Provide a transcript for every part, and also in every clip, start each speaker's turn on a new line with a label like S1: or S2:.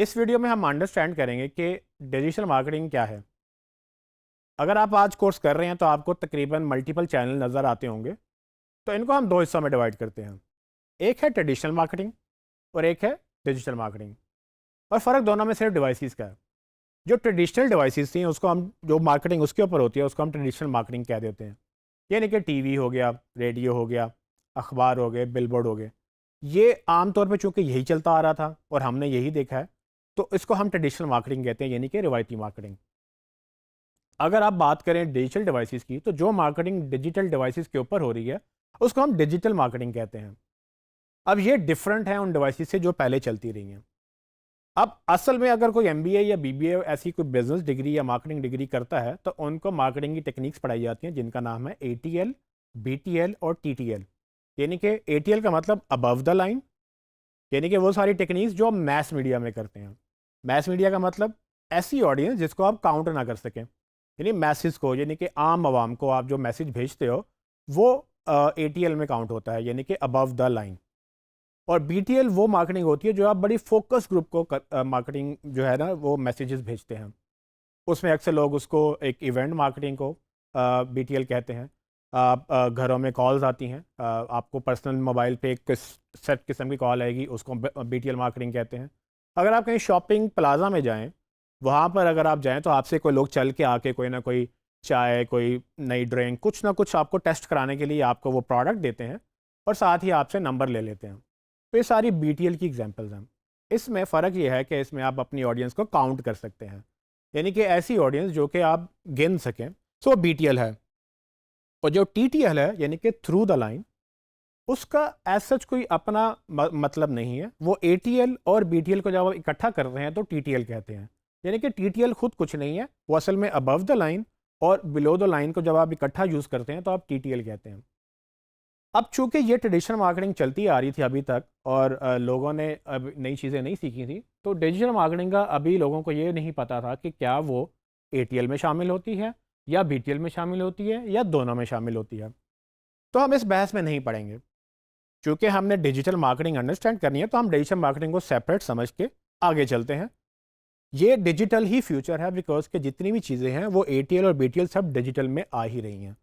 S1: इस वीडियो में हम अंडरस्टैंड करेंगे कि डिजिटल मार्केटिंग क्या है। अगर आप आज कोर्स कर रहे हैं तो आपको तकरीबन मल्टीपल चैनल नज़र आते होंगे। तो इनको हम दो हिस्सों में डिवाइड करते हैं। एक है ट्रेडिशनल मार्केटिंग और एक है डिजिटल मार्केटिंग। और फ़र्क दोनों में सिर्फ डिवाइसेस का है। जो ट्रेडिशनल डिवाइसेस थी उसको हम, जो मार्केटिंग उसके ऊपर होती है उसको हम ट्रेडिशनल मार्केटिंग कह देते हैं। यानी कि टीवी हो गया, रेडियो हो गया, अखबार हो गए, बिलबोर्ड हो गए। ये आमतौर पर चूँकि यही चलता आ रहा था और हमने यही देखा है, तो इसको हम ट्रेडिशनल मार्केटिंग कहते हैं, यानी कि रिवायती मार्केटिंग। अगर आप बात करें डिजिटल डिवाइसेस की, तो जो मार्केटिंग डिजिटल डिवाइसेस के ऊपर हो रही है उसको हम डिजिटल मार्केटिंग कहते हैं। अब ये डिफरेंट है उन डिवाइसेस से जो पहले चलती रही हैं। अब असल में अगर कोई एमबीए या बीबीए ऐसी कोई बिजनेस डिग्री या मार्केटिंग डिग्री करता है तो उनको मार्केटिंग की टेक्निक्स पढ़ाई जाती हैं, जिनका नाम है एटीएल, बीटीएल और टीटीएल। यानी कि एटीएल का मतलब अबव द लाइन, यानी कि वो सारी टेक्निक्स जो हम मैस मीडिया में करते हैं। मैस मीडिया का मतलब ऐसी ऑडियंस जिसको आप काउंट ना कर सकें, यानी मैसेज को, यानी कि आम आवाम को आप जो मैसेज भेजते हो वो एटीएल में काउंट होता है, यानी कि अबव द लाइन। और बीटीएल वो मार्केटिंग होती है जो आप बड़ी फोकस ग्रुप को मार्केटिंग जो है ना वो मैसेजेस भेजते हैं। उसमें अक्सर लोग उसको एक इवेंट मार्केटिंग को बीटीएल कहते हैं। घरों में कॉल्स आती हैं, आपको पर्सनल मोबाइल पे एक सेट किस्म की कॉल आएगी, उसको बीटीएल मार्केटिंग कहते हैं। अगर आप कहीं शॉपिंग प्लाजा में जाएं, वहाँ पर अगर आप जाएं तो आपसे कोई लोग चल के आके कोई ना कोई चाय, कोई नई ड्रिंक, कुछ ना कुछ आपको टेस्ट कराने के लिए आपको वो प्रोडक्ट देते हैं और साथ ही आपसे नंबर ले लेते हैं। तो ये सारी बीटीएल की एग्जांपल्स हैं। इसमें फ़र्क ये है कि इसमें आप अपनी ऑडियंस को काउंट कर सकते हैं, यानी कि ऐसी ऑडियंस जो कि आप गिन सकें, सो बीटीएल है। और जो टीटीएल है यानी कि थ्रू द लाइन, उसका एज सच कोई अपना मतलब नहीं है। वो एटीएल और बीटीएल को जब आप इकट्ठा कर रहे हैं तो टीटीएल कहते हैं। यानी कि टीटीएल खुद कुछ नहीं है, वो असल में अबव द लाइन और बिलो द लाइन को जब आप इकट्ठा यूज़ करते हैं तो आप टीटीएल कहते हैं। अब चूंकि ये ट्रेडिशनल मार्केटिंग चलती आ रही थी अभी तक और लोगों ने अब नई चीज़ें नहीं सीखी थी, तो डिजिटल मार्केटिंग का अभी लोगों को ये नहीं पता था कि क्या वो एटीएल में शामिल होती है या बीटीएल में शामिल होती है या दोनों में शामिल होती है। तो हम इस बहस में नहीं पड़ेंगे। चूँकि हमने डिजिटल मार्केटिंग अंडरस्टैंड करनी है तो हम डिजिटल मार्केटिंग को सेपरेट समझ के आगे चलते हैं। ये डिजिटल ही फ्यूचर है, बिकॉज के जितनी भी चीज़ें हैं वो एटीएल और बीटीएल सब डिजिटल में आ ही रही हैं।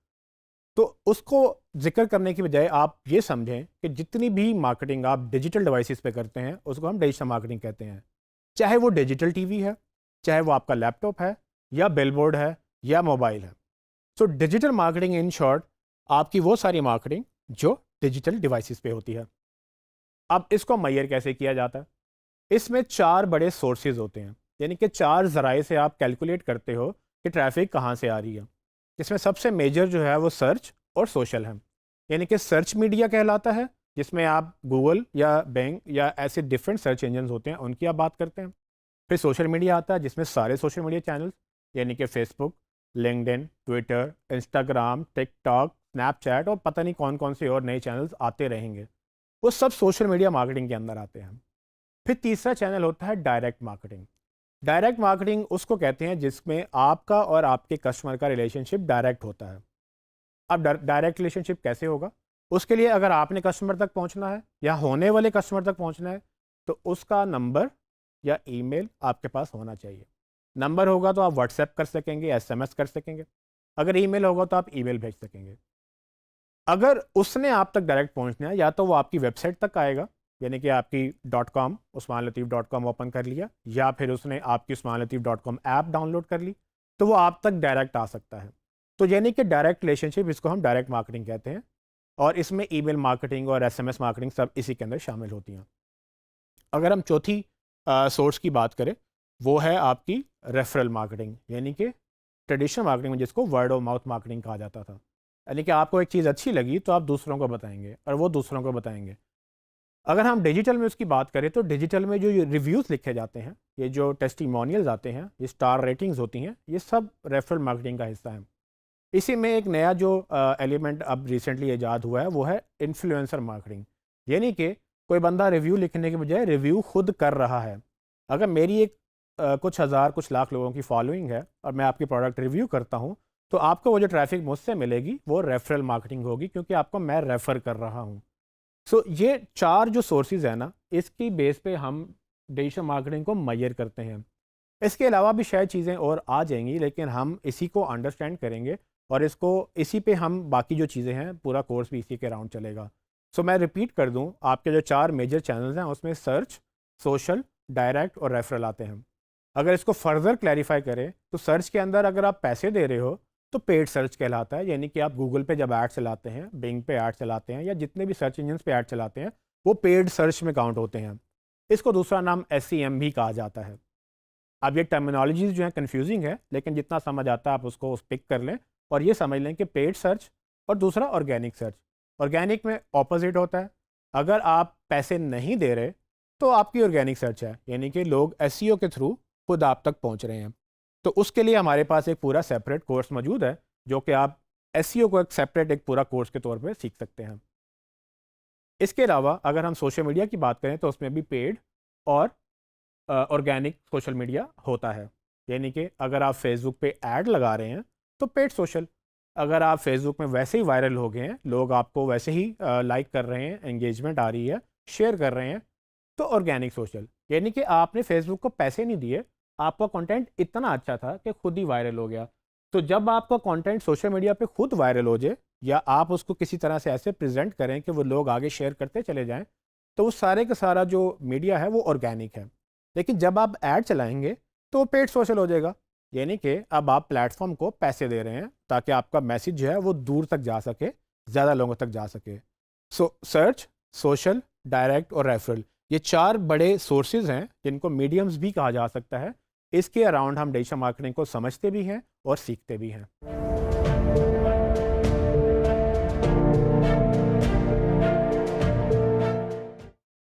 S1: तो उसको जिक्र करने की बजाय आप ये समझें कि जितनी भी मार्केटिंग आप डिजिटल डिवाइसेस पे करते हैं उसको हम डिजिटल मार्केटिंग कहते हैं। चाहे वो डिजिटल टीवी है, चाहे वो आपका लैपटॉप है या बिलबोर्ड है या मोबाइल है। So digital marketing in short आपकी वो सारी मार्केटिंग जो डिजिटल डिवाइसेस पे होती है। अब इसको मैयर कैसे किया जाता है? इसमें 4 बड़े सोर्सेज होते हैं, यानी कि 4 ज़राए से आप कैलकुलेट करते हो कि ट्रैफिक कहाँ से आ रही है। इसमें सबसे मेजर जो है वो सर्च और सोशल है। यानी कि सर्च मीडिया कहलाता है, जिसमें आप गूगल या बैंग या ऐसे डिफरेंट सर्च इंजन होते हैं उनकी आप बात करते हैं। फिर सोशल मीडिया आता है जिसमें सारे सोशल मीडिया चैनल्स, यानी कि Facebook, LinkedIn, Twitter, Instagram, TikTok, Snapchat और पता नहीं कौन कौन से और नए चैनल्स आते रहेंगे, वो सब सोशल मीडिया मार्केटिंग के अंदर आते हैं। फिर तीसरा चैनल होता है डायरेक्ट मार्केटिंग। डायरेक्ट मार्केटिंग उसको कहते हैं जिसमें आपका और आपके कस्टमर का रिलेशनशिप डायरेक्ट होता है। अब डायरेक्ट रिलेशनशिप कैसे होगा? उसके लिए अगर आपने कस्टमर तक पहुंचना है या होने वाले कस्टमर तक पहुंचना है तो उसका नंबर या ईमेल आपके पास होना चाहिए। नंबर होगा तो आप व्हाट्सएप कर सकेंगे, एसएमएस कर सकेंगे। अगर ईमेल होगा तो आप ईमेल भेज सकेंगे। अगर उसने आप तक डायरेक्ट पहुंचना है, या तो वो आपकी वेबसाइट तक आएगा, यानी कि आपकी .com usmanlateef.com ओपन कर लिया, या फिर उसने आपकी usmanlateef.com ऐप डाउनलोड कर ली, तो वो आप तक डायरेक्ट आ सकता है। तो यानी कि डायरेक्ट रिलेशनशिप, इसको हम डायरेक्ट मार्केटिंग कहते हैं। और इसमें ईमेल मार्केटिंग और एसएमएस मार्केटिंग सब इसी के अंदर शामिल होती हैं। अगर हम चौथी सोर्स की बात करें, वो है आपकी रेफरल मार्केटिंग, यानी कि ट्रेडिशनल मार्केटिंग में जिसको वर्ड ऑफ माउथ मार्केटिंग कहा जाता था। यानी कि आपको एक चीज़ अच्छी लगी तो आप दूसरों को बताएंगे और वो दूसरों को बताएंगे। अगर हम डिजिटल में उसकी बात करें तो डिजिटल में जो ये रिव्यूज़ लिखे जाते हैं, ये जो टेस्टिमोनियल्स आते हैं, ये स्टार रेटिंग्स होती हैं, ये सब रेफरल मार्केटिंग का हिस्सा है। इसी में एक नया जो एलिमेंट अब रिसेंटली ईजाद हुआ है वो है इन्फ्लुएंसर मार्केटिंग। यानी कि कोई बंदा रिव्यू लिखने के बजाय रिव्यू खुद कर रहा है। अगर मेरी एक कुछ हज़ार कुछ लाख लोगों की फॉलोइंग है और मैं आपकी प्रोडक्ट रिव्यू करता हूँ, तो आपको वो जो ट्रैफिक मुझसे मिलेगी वो रेफरल मार्केटिंग होगी, क्योंकि आपको मैं रेफ़र कर रहा हूँ। सो ये 4 जो सोर्सेज है ना, इसकी बेस पे हम डिजिटल मार्केटिंग को मेजर करते हैं। इसके अलावा भी शायद चीज़ें और आ जाएंगी, लेकिन हम इसी को अंडरस्टैंड करेंगे और इसको इसी पे हम बाकी जो चीज़ें हैं पूरा कोर्स भी इसी के अराउंड चलेगा। सो मैं रिपीट कर दूं, आपके जो 4 मेजर चैनल्स हैं उसमें सर्च, सोशल, डायरेक्ट और रेफरल आते हैं। अगर इसको फर्दर क्लैरिफाई करें तो सर्च के अंदर अगर आप पैसे दे रहे हो तो पेड सर्च कहलाता है, यानी कि आप गूगल पे जब ऐड चलाते हैं, बिंग पे ऐड चलाते हैं या जितने भी सर्च इंजन पे ऐड चलाते हैं वो पेड सर्च में काउंट होते हैं। इसको दूसरा नाम SEM भी कहा जाता है। अब ये टर्मिनोलॉजीज जो है कंफ्यूजिंग है, लेकिन जितना समझ आता है आप उसको पिक कर लें और ये समझ लें कि पेड सर्च और दूसरा ऑर्गेनिक सर्च। ऑर्गेनिक में ऑपोजिट होता है, अगर आप पैसे नहीं दे रहे तो आपकी ऑर्गेनिक सर्च है, यानी कि लोग SEO के थ्रू खुद आप तक पहुंच रहे हैं। तो उसके लिए हमारे पास एक पूरा सेपरेट कोर्स मौजूद है जो कि आप SEO को एक सेपरेट एक पूरा कोर्स के तौर पे सीख सकते हैं। इसके अलावा अगर हम सोशल मीडिया की बात करें तो उसमें भी पेड और ऑर्गेनिक सोशल मीडिया होता है, यानी कि अगर आप फेसबुक पे ऐड लगा रहे हैं तो पेड सोशल, अगर आप फेसबुक में वैसे ही वायरल हो गए हैं, लोग आपको वैसे ही लाइक कर रहे हैं, एंगेजमेंट आ रही है, शेयर कर रहे हैं, तो ऑर्गेनिक सोशल, यानी कि आपने फेसबुक को पैसे नहीं दिए, आपका कंटेंट इतना अच्छा था कि खुद ही वायरल हो गया। तो जब आपका कंटेंट सोशल मीडिया पे खुद वायरल हो जाए या आप उसको किसी तरह से ऐसे प्रेजेंट करें कि वो लोग आगे शेयर करते चले जाएं, तो वो सारे का सारा जो मीडिया है वो ऑर्गेनिक है। लेकिन जब आप ऐड चलाएंगे तो वो पेड सोशल हो जाएगा, यानी कि अब आप प्लेटफॉर्म को पैसे दे रहे हैं ताकि आपका मैसेज जो है वो दूर तक जा सके, ज़्यादा लोगों तक जा सके। सो सर्च, सोशल, डायरेक्ट और रेफरल, ये 4 बड़े सोर्सेज हैं जिनको मीडियम्स भी कहा जा सकता है। इसके अराउंड हम डिजिटल मार्केटिंग को समझते भी हैं और सीखते भी हैं।